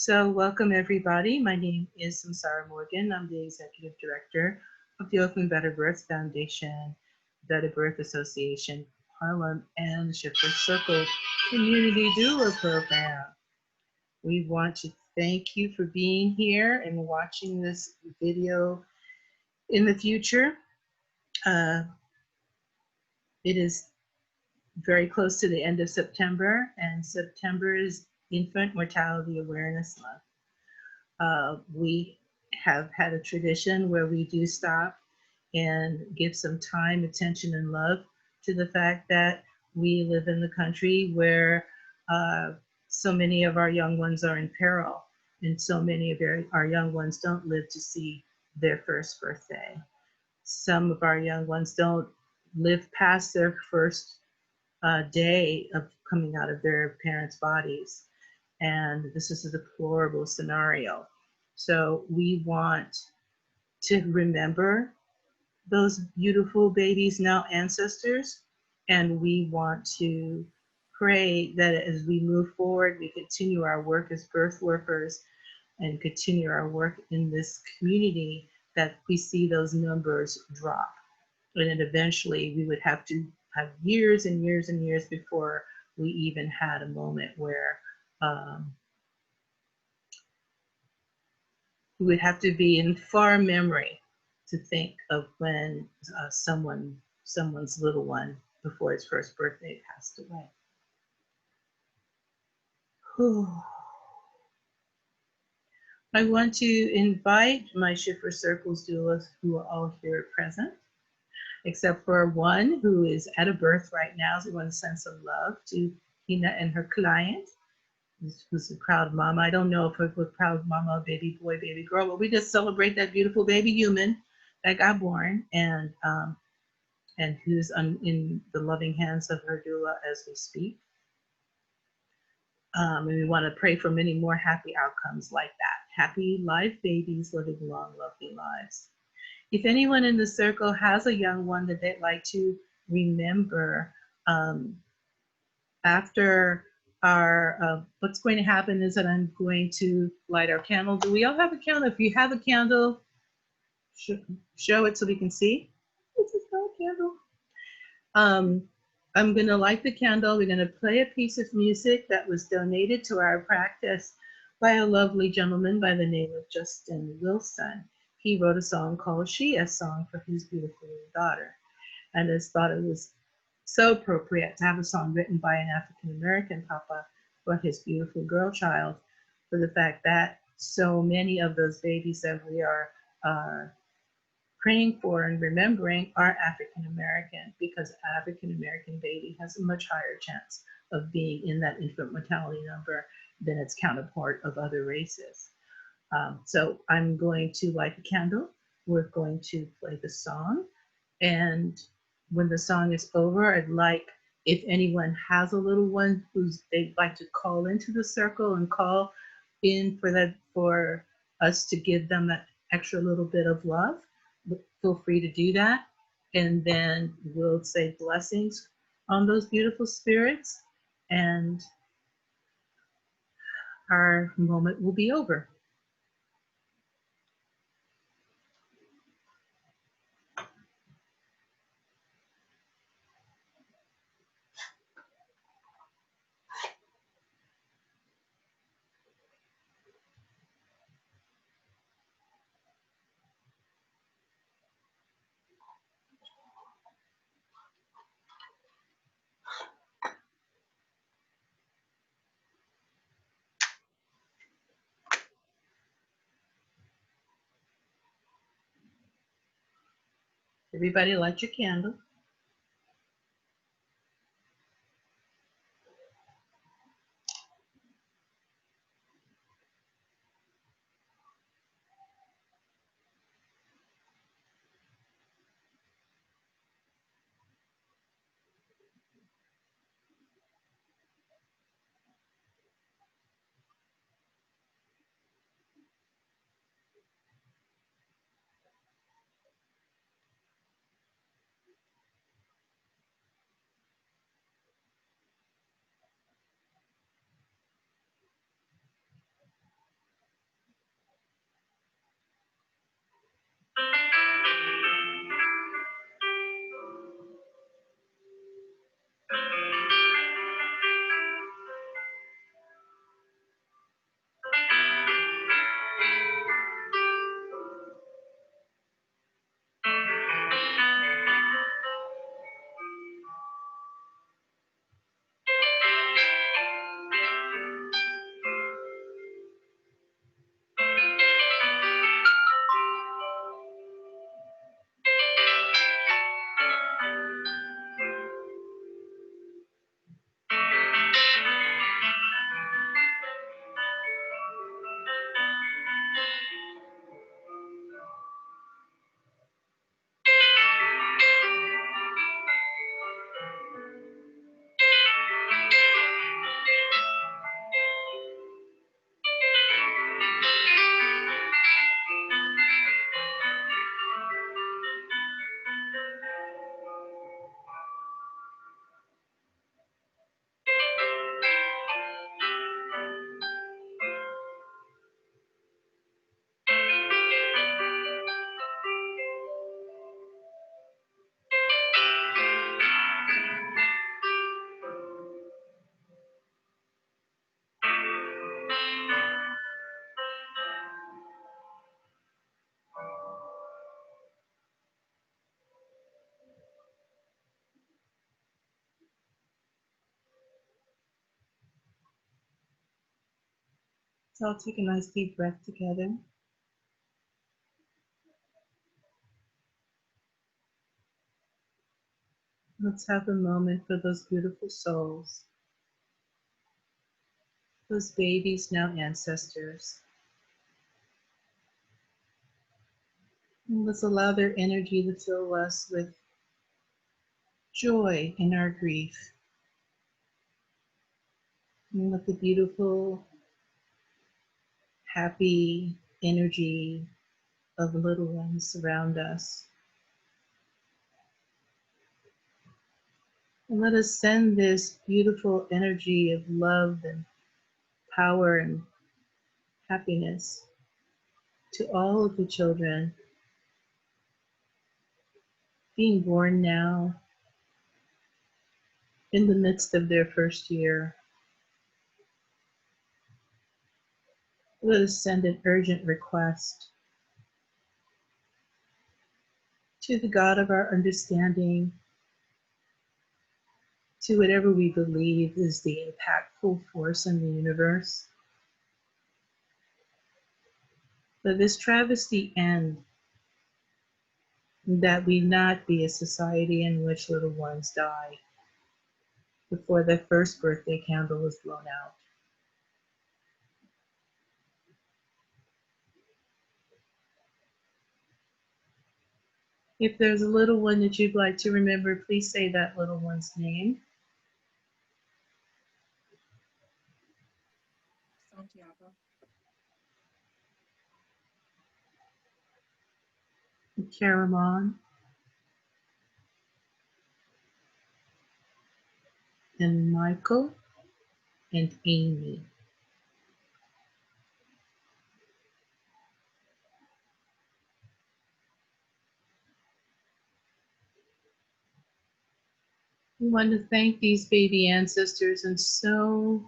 So, welcome everybody. My name is Samsara Morgan. I'm the Executive Director of the Oakland Better Birth Foundation, Better Birth Association, Harlem, and the Shiphrah Circle Community Doula Program. We want to thank you for being here and watching this video in the future. Uh, it is very close to the end of September, and September is Infant Mortality Awareness Month. We have had a tradition where we do stop and give some time, attention, and love to the fact that we live in the country where so many of our young ones are in peril, and so many of our young ones don't live to see their first birthday. Some of our young ones don't live past their first day of coming out of their parents' bodies. And this is a deplorable scenario. So we want to remember those beautiful babies, now ancestors, and we want to pray that as we move forward, we continue our work as birth workers and continue our work in this community, that we see those numbers drop. And then eventually we would have to have years and years and years before we even had a moment where we would have to be in far memory to think of when someone's little one before its first birthday passed away. Whew. I want to invite my Shiphrah Circles doulas who are all here present, except for one who is at a birth right now. So we want to send some love to Hina and her client, who's a proud mama. I don't know if we're proud mama, baby boy, baby girl, but we just celebrate that beautiful baby human that got born and who's in the loving hands of her doula as we speak. And we want to pray for many more happy outcomes like that. Happy live babies living long, lovely lives. If anyone in the circle has a young one that they'd like to remember, after our, what's going to happen is that I'm going to light our candle. Do we all have a candle? If you have a candle, show it so we can see. This is not a candle. I'm going to light the candle. We're going to play a piece of music that was donated to our practice by a lovely gentleman by the name of Justin Wilson. He wrote a song called She, a song for his beautiful daughter. And I just thought it was so appropriate to have a song written by an African-American papa for his beautiful girl child, for the fact that so many of those babies that we are praying for and remembering are African-American, because African-American baby has a much higher chance of being in that infant mortality number than its counterpart of other races. So I'm going to light the candle. We're going to play the song. And when the song is over, I'd like, if anyone has a little one who's they'd like to call into the circle and call in for us to give them that extra little bit of love, feel free to do that. And then we'll say blessings on those beautiful spirits, and our moment will be over. Everybody light your candle. So I'll take a nice deep breath together. Let's have a moment for those beautiful souls, those babies, now ancestors. And let's allow their energy to fill us with joy in our grief. And let the beautiful, happy energy of little ones surround us. And let us send this beautiful energy of love and power and happiness to all of the children being born now in the midst of their first year. Let us send an urgent request to the God of our understanding, to whatever we believe is the impactful force in the universe. Let this travesty end, that we not be a society in which little ones die before their first birthday candle is blown out. If there's a little one that you'd like to remember, please say that little one's name. Santiago. Caramon and Michael and Amy. We want to thank these baby ancestors and so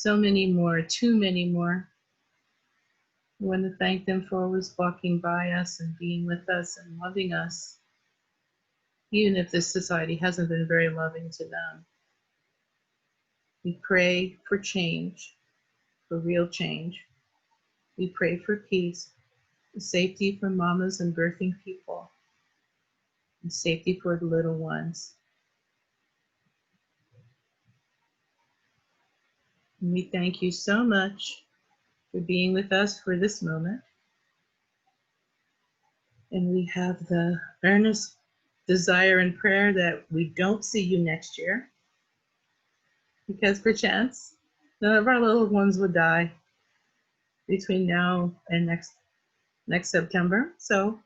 many more, too many more. We want to thank them for always walking by us and being with us and loving us, even if this society hasn't been very loving to them. We pray for change, for real change. We pray for peace, for safety for mamas and birthing people, and safety for the little ones. And we thank you so much for being with us for this moment. And we have the earnest desire and prayer that we don't see you next year, because perchance none of our little ones would die between now and next September. So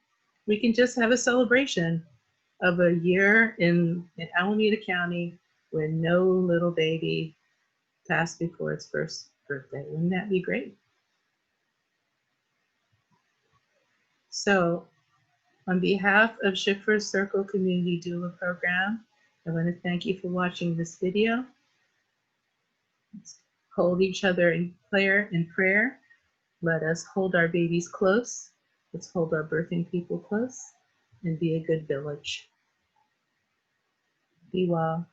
we can just have a celebration of a year in Alameda County where no little baby passed before its first birthday. Wouldn't that be great? So on behalf of Shiphrah's Circle Community Doula Program, I want to thank you for watching this video. Let's hold each other in prayer. Let us hold our babies close. Let's hold our birthing people close and be a good village. Be well.